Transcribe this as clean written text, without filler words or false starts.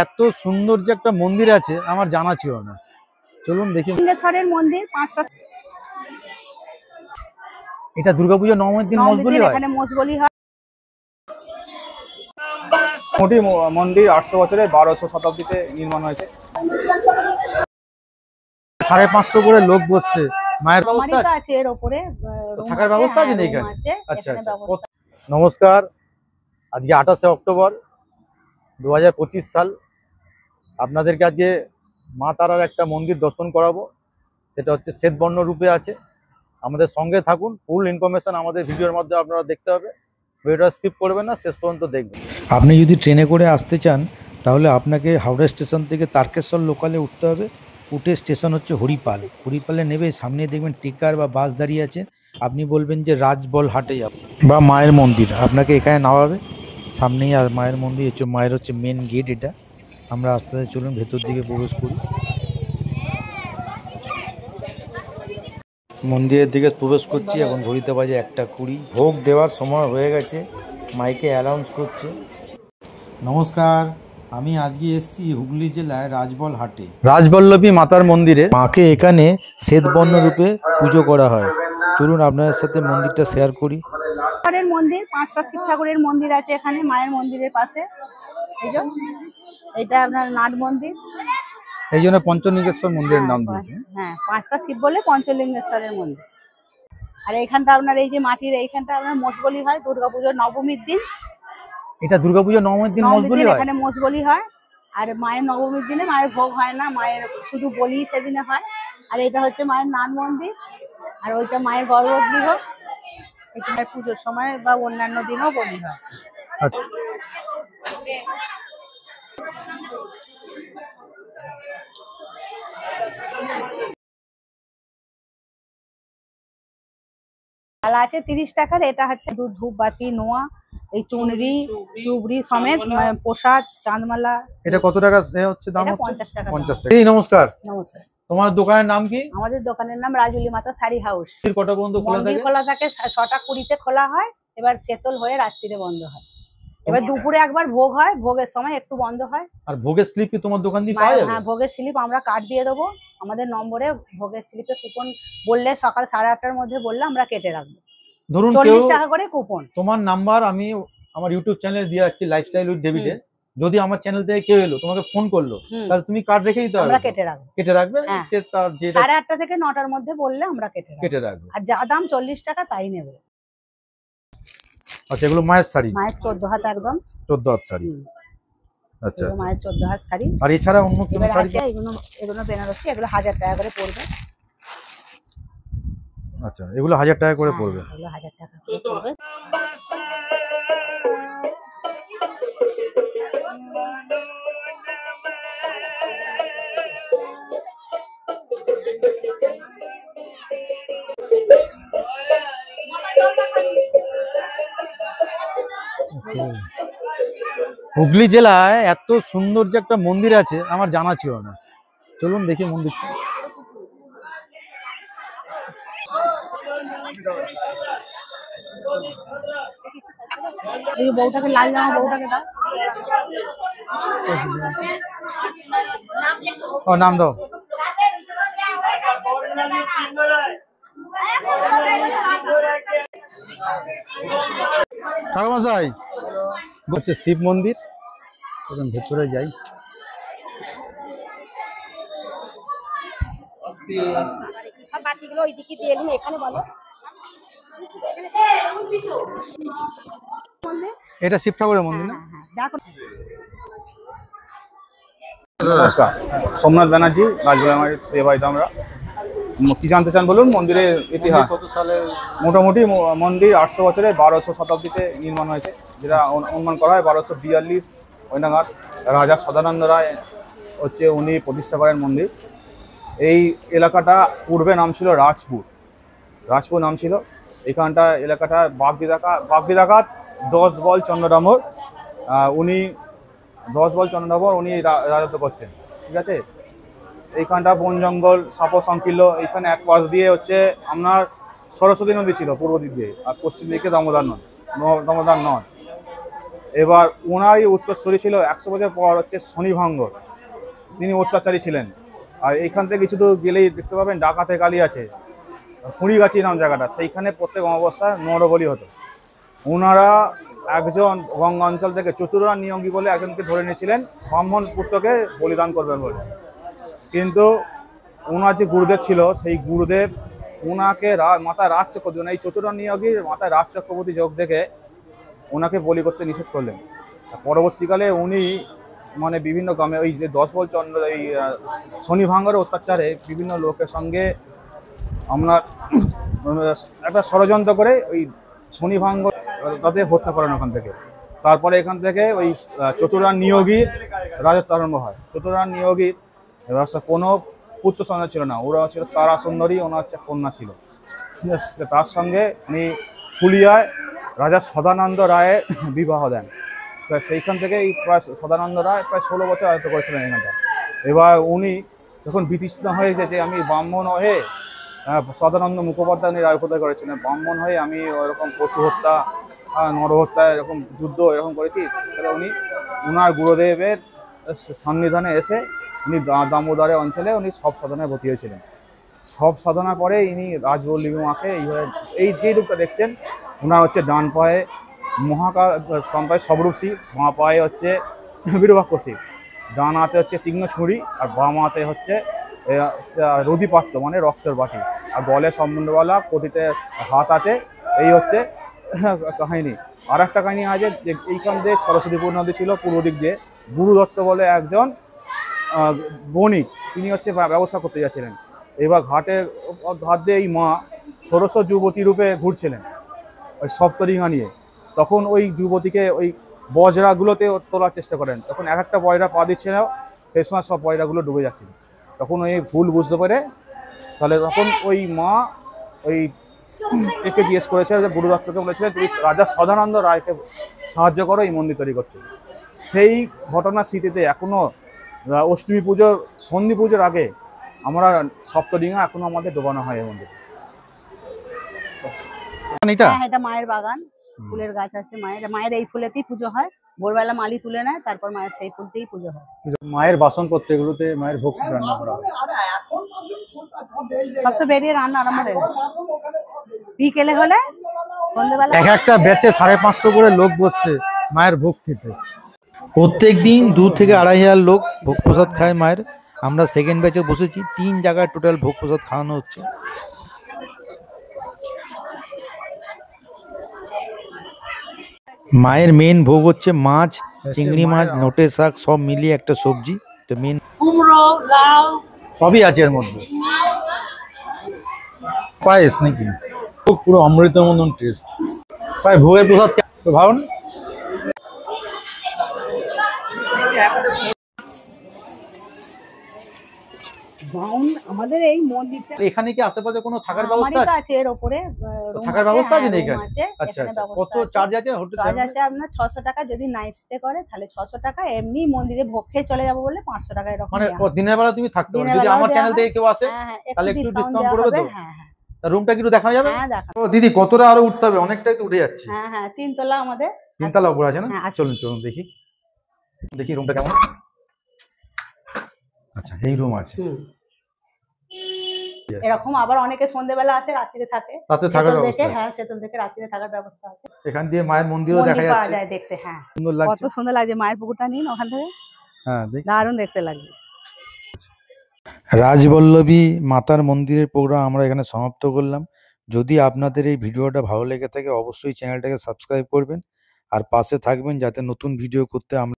এত সুন্দর যে একটা মন্দির আছে আমার জানা ছিল না। চলুন দেখি। লিঙ্গেশ্বরের মন্দির 5টা। এটা দুর্গাপূজা 9 দিন মশবলি হয়, এখানে মশবলি হয়। মোটি মন্দির 800 বছরে 1200 শতাব্দীতে নির্মাণ হয়েছে। 550 করে লোক বসছে। মায়ের ব্যবস্থা আছে এর উপরে, থাকার ব্যবস্থা আছে না এখানে? আচ্ছা আচ্ছা। নমস্কার, আজকে 28শে অক্টোবর 2025 সাল। আপনাদেরকে আজকে মা তারার একটা মন্দির দর্শন করাবো, সেটা হচ্ছে শ্বেতবর্ণ রূপে আছে। আমাদের সঙ্গে থাকুন, ফুল ইনফরমেশন আমাদের ভিডিওর মধ্যে আপনারা দেখতে হবে। ভিডিওটা স্কিপ করবেন না, শেষ পর্যন্ত দেখবেন। আপনি যদি ট্রেনে করে আসতে চান তাহলে আপনাকে হাওড়া স্টেশন থেকে তারকেশ্বর লোকালে উঠতে হবে। উঠে স্টেশন হচ্ছে হরিপাল। হরিপালে নেবে সামনে দেখবেন টিকার বা বাস দাঁড়িয়ে আছে। আপনি বলবেন যে রাজবল হাটে যাব বা মায়ের মন্দির, আপনাকে এখানে নামাবে। সামনেই আর মায়ের মন্দির, মায়ের হচ্ছে মেন গেট এটা। আমরা আস্তে আস্তে চলুন ভেতর দিকে প্রবেশ করি। মন্দিরের দিকে প্রবেশ করছি। এখন ঘড়িতে বাজে 1:20। ভোগ দেওয়ার সময় হয়ে গেছে, মাইকে অ্যানাউন্স করছে। নমস্কার, আমি আজকে এসেছি হুগলি জেলায় রাজবল হাটে, রাজবল্লভী মাতার মন্দিরে। মাকে এখানে শ্বেতবর্ণ রূপে পুজো করা হয়। চলুন আপনাদের সাথে মন্দিরটা শেয়ার করি। মন্দির 5টা শিব ঠাকুরের মন্দির আছে এখানে মায়ের মন্দিরের পাশে। এটা আপনার নাট মন্দির, এই জন্য পঞ্চলিঙ্গেশ্বর মন্দিরের নাম দিয়েছে। হ্যাঁ, 5টা শিব বলে পঞ্চলিঙ্গেশ্বরের মন্দির। আর এইখানটা আপনার এই যে মাটির এইখানটা আপনার মশবলি হয় দুর্গাপুজোর নবমীর দিন। এটা দুর্গাপূজা 9 দিন মশবলি হয়, এখানে মশবলি হয়। আর মায়ের নবমীর দিনে মায়ের ভোগ হয় না, মায়ের শুধু বলি সেদিনে হয়। আর এটা হচ্ছে মায়ের নাট মন্দির, আর ওইটা মায়ের গর্ভগৃহ। এখানে পুজোর সময় বা অন্যান্য দিনও বলি হয়। থালা আছে 30 টাকার। এটা হচ্ছে দুধ, ধূপবাতি, নোয়া, এই চুনরি, চুবড়ি সমেত প্রসাদ, চাঁদমালা। এটা কত টাকা হচ্ছে দাম? 50 টাকা। 50 টাকা। এই নমস্কার। নমস্কার। তোমার দোকানের নাম কি? আমাদের দোকানের নাম রাজুলি মাতা শাড়ি হাউস। কটা পর্যন্ত খোলা থাকে? খোলা থাকে 6টা 20-তে খোলা হয়। এবার সেতল হয়ে রাত্রিরে বন্ধ হয়। এবার দুপুরে একবার ভোগ হয়, ভোগের সময় একটু বন্ধ হয়। আর ভোগের স্লিপ কি তোমার দোকান দিয়ে পাওয়া যাবে? হ্যাঁ, ভোগের স্লিপ আমরা কার্ড দিয়ে দেবো। আমাদের নম্বরে ভোগের স্লিপে কুপন বললে সকাল 8:30টার মধ্যে বললে আমরা কেটে রাখবো। ধরুন 40 টাকা করে কুপন। তোমার নাম্বার আমি আমার ইউটিউব চ্যানেলে দিয়ে যাচ্ছি, লাইফস্টাইল উইথ ডেভিডে। যদি আমার চ্যানেল থেকে কেউ এলো তোমাকে ফোন করলো, তাহলে তুমি কার্ড রেখে দিতে হবে। আমরা কেটে রাখবো। কেটে রাখবে? সে তার যে 8:30 থেকে 9টার মধ্যে বললে আমরা কেটে রাখবো। আর যা দাম 40 টাকা তাই নেবে। আচ্ছা, এগুলো মায়ের শাড়ি? মায়ের 14 হাত, একদম 14 হাত শাড়ি। আচ্ছা, মায়ের 14 হাত শাড়ি। আর এছাড়া অন্য কোনো শাড়ি? এগুলো বেনারসি, এগুলো 1000 টাকা করে পড়বে। আচ্ছা, এগুলো 1000 টাকা করে পড়বে। এগুলো 1000 টাকা করে পড়বে। হুগলি জেলায় এত সুন্দর যে একটা মন্দির আছে আমার জানা ছিল না। চলুন দেখি মন্দিরটা। এই বউটাকে লাল জামা, বউটাকে দাও। ও নাম দাও। ঠাকুরমশাই, হচ্ছে শিব মন্দির। ভেতরে যাই। সব বাটিগুলো ওই দিকে দিয়ে দিন, এখানে বলো। এটা শিব ঠাকুরের মন্দির না? দেখো। নমস্কার, সোমনাথ ব্যানার্জি, রাজবল আমার সেবায়িত। আমরা কি জানতে চান বলুন? মন্দিরের ইতিহাস। কত সালে? মোটামুটি মন্দির 800 বছরে 1200 শতাব্দীতে নির্মাণ হয়েছে, যেটা অনুমান করা হয় 1242 ওই নাগাদ রাজা সদানন্দ রায় হচ্ছে উনি প্রতিষ্ঠা করেন মন্দির। এই এলাকাটা পূর্বে নাম ছিল রাজপুর নাম ছিল। এখানটা এলাকাটা বাগদি ডাকাত 10 বল চন্দ্রদামোর, উনি 10 বল চন্দ্রদামোর উনি রাজত্ব করতেন। ঠিক আছে, এইখানটা বন জঙ্গল সাপ সংকীর্ণ। এইখানে এক পাশ দিয়ে হচ্ছে আপনার সরস্বতী নদী ছিল পূর্ব দিক দিয়ে, আর পশ্চিম দিকে দামোদর নদ। এবার ওনারই উত্তরসূরি ছিল 100 বছর পর হচ্ছে শনিভঙ্গ, তিনি অত্যাচারী ছিলেন। আর এইখান থেকে কিছু দূর গেলেই দেখতে পাবেন ডাকাতে কালী আছে, কুড়িগাছি নাম জায়গাটা, সেইখানে প্রত্যেক অমাবস্যায় নরবলি হতো। ওনারা একজন গঙ্গা অঞ্চল থেকে চতুরা নিয়ঙ্গী বলে একজনকে ধরে নিয়েছিলেন ব্রাহ্মণ পুত্রকে বলিদান করবেন বলে, কিন্তু ওনার যে গুরুদেব ছিল সেই গুরুদেব ওনাকে মাথায় রাজ চক্রবর্তী, এই চতুরা নিয়োগীর মাথায় রাজ চক্রবর্তী যোগ দেখে ওনাকে বলি করতে নিষেধ করলেন। পরবর্তীকালে উনি মানে বিভিন্ন গ্রামে ওই যে 10 বল চন্দ্র এই শনিভাঙ্গের অত্যাচারে বিভিন্ন লোকের সঙ্গে আপনার একটা ষড়যন্ত্র করে ওই শনিভাঙ্গ তাদের হত্যা করেন ওখান থেকে। তারপরে এখান থেকে ওই চতুরান নিয়োগীর রাজত্ব আরম্ভ হয়। চতুরান নিয়োগীর এবার কোনো পুত্র সন্তান ছিল না, ওরা ছিল তারা সুন্দরী, ওনার হচ্ছে কন্যা ছিল। ঠিক আছে, তার সঙ্গে উনি ফুলিয়ায় রাজা সদানন্দ রায়ের বিবাহ দেন। তো সেইখান থেকে এই প্রায় সদানন্দ রায় প্রায় 16 বছর রাজত্ব করেছিলেন এখানটা। এবার উনি যখন বিতৃষ্ণ হয়েছে যে আমি ব্রাহ্মণ হয়ে, সদানন্দ মুখোপাধ্যায় উনি রায় প্রদায় করেছিলেন, ব্রাহ্মণ হয়ে আমি ওরকম পশু হত্যা, নরহত্যা, এরকম যুদ্ধ এরকম করেছি, সেটা উনি উনার গুরুদেবের সন্নিধানে এসে উনি দামোদরের অঞ্চলে উনি সব সাধনায় ভর্তি হয়েছিলেন। সব সাধনার পরে ইনি রাজবল্লভী মাকে এইভাবে এই যে রূপটা দেখছেন, ওনার হচ্ছে ডান পায়ে মহাকাল, ডান পায়ে সবরূপসী, বাঁ পায়ে হচ্ছে বিরূপাক্ষ শিব, ডান হাতে হচ্ছে তীক্ষ্ণ ছুরি, আর বাম হাতে হচ্ছে রদিপাত্র মানে রক্তের বাটি, আর গলে সম্বন্ধওয়ালা কোটিতে হাত আছে। এই হচ্ছে কাহিনী। আর একটা কাহিনী আছে যে এইখান দিয়ে সরস্বতীপুর নদী ছিল পূর্ব দিক দিয়ে, গুরু দত্ত বলে একজন বণিক, তিনি হচ্ছে ব্যবসা করতে যাচ্ছিলেন। এবার ঘাট দিয়ে এই মা ষোড়শ যুবতী রূপে ঘুরছিলেন ওই সপ্তরিঙা নিয়ে। তখন ওই যুবতীকে ওই বজরাগুলোতে তোলার চেষ্টা করেন, তখন এক একটা পয়রা পা দিচ্ছে না, সেই সময় সব পয়রাগুলো ডুবে যাচ্ছিল। তখন ওই ভুল বুঝতে পারে, তাহলে তখন ওই মা ওই একে জিজ্ঞেস করেছে যে গুরু দত্তকে বলেছিলেন তুমি রাজা সদানন্দ রায়কে সাহায্য করো এই মন্দির তৈরি করতে। সেই ঘটনার স্মৃতিতে এখনো অষ্টমী পুজোর সন্ধি পুজোর আগে আমরা সপ্তডিঙা এখনো আমাদের ডোবানো হয় এই মন্দিরে। হ্যাঁ, এটা মায়ের বাগান, ফুলের গাছ আছে মায়ের। মায়ের এই ফুলেতেই পুজো হয়, ভোরবেলা মালি তুলে নেয়, তারপর মায়ের সেই ফুলতেই পুজো হয়। মায়ের বাসনপত্র এগুলোতে মায়ের ভোগ রান্না করা হয়। সব তো বেরিয়ে রান্না আরম্ভ হয়ে গেছে। বিকেলে হলে সন্ধ্যেবেলা এক একটা ব্যাচে 550 করে লোক বসছে মায়ের ভোগ খেতে। প্রত্যেক দিন 2 থেকে 2,500 লোক ভোগ প্রসাদ খায় মায়ের। আমরা সেকেন্ড ব্যাচে বসেছি, 3 জায়গায় টোটাল ভোগ প্রসাদ খাওয়ানো হচ্ছে। মায়ের মেন ভোগ হচ্ছে মাছ, চিংড়ি মাছ, নোটে শাক সব মিলিয়ে একটা সবজি, তো মেন কুমড়ো, লাউ সবই আছে এর মধ্যে। পায়েস নাকি পুরো অমৃতের মতন টেস্ট। ভাই ভোগের প্রসাদ ভালো না? আমাদের এই মন্দিরটা এখানে কি আশেপাশে কোনো থাকার ব্যবস্থা আছে? এর উপরে থাকার ব্যবস্থা আছে নাকি এখানে? আচ্ছা আচ্ছা, কত চার্জ আছে হোটেল? চার্জ আছে আপনার 600 টাকা, যদি নাইট স্টে করে তাহলে 600 টাকা, এমনি মন্দিরে ভোগ খেয়ে চলে যাবো বলে 500 টাকা এরকম। মানে দিনের বেলা তুমি থাকতে পারো, যদি আমার চ্যানেল থেকে কেউ আসে তাহলে একটু ডিসকাউন্ট করবে তো? হ্যাঁ হ্যাঁ, রুমটা কি একটু দেখানো যাবে? হ্যাঁ দেখানো। ও দিদি কতটা আরো উঠতে হবে? অনেকটাই তো উঠে যাচ্ছে। হ্যাঁ হ্যাঁ, 3 তলা আমাদের। 3 তলা উপরে আছে না? হ্যাঁ, আছে। চলুন চলুন দেখি দেখি রুমটা কেমন। আচ্ছা এই রুম আছে। এরকম আবার অনেকে সন্ধ্যেবেলা আছে, রাত্রিরে থাকে। রাতে থাকার ব্যবস্থা আছে। হ্যাঁ, সেতল দেখে রাত্রিরে থাকার ব্যবস্থা আছে। এখান দিয়ে মায়ের মন্দিরও দেখা পাওয়া যাচ্ছে, যায় দেখতে। হ্যাঁ, সুন্দর কত লাগছে। সুন্দর লাগছে। মায়ের পুকুরটা নিন ওখান থেকে, হ্যাঁ দেখি। দারুণ দেখতে লাগবে। রাজবল্লভী মাতার মন্দিরের প্রোগ্রাম আমরা এখানে সমাপ্ত করলাম। যদি আপনাদের এই ভিডিওটা ভালো লেগে থাকে অবশ্যই চ্যানেলটাকে সাবস্ক্রাইব করবেন আর পাশে থাকবেন যাতে নতুন ভিডিও করতে আমরা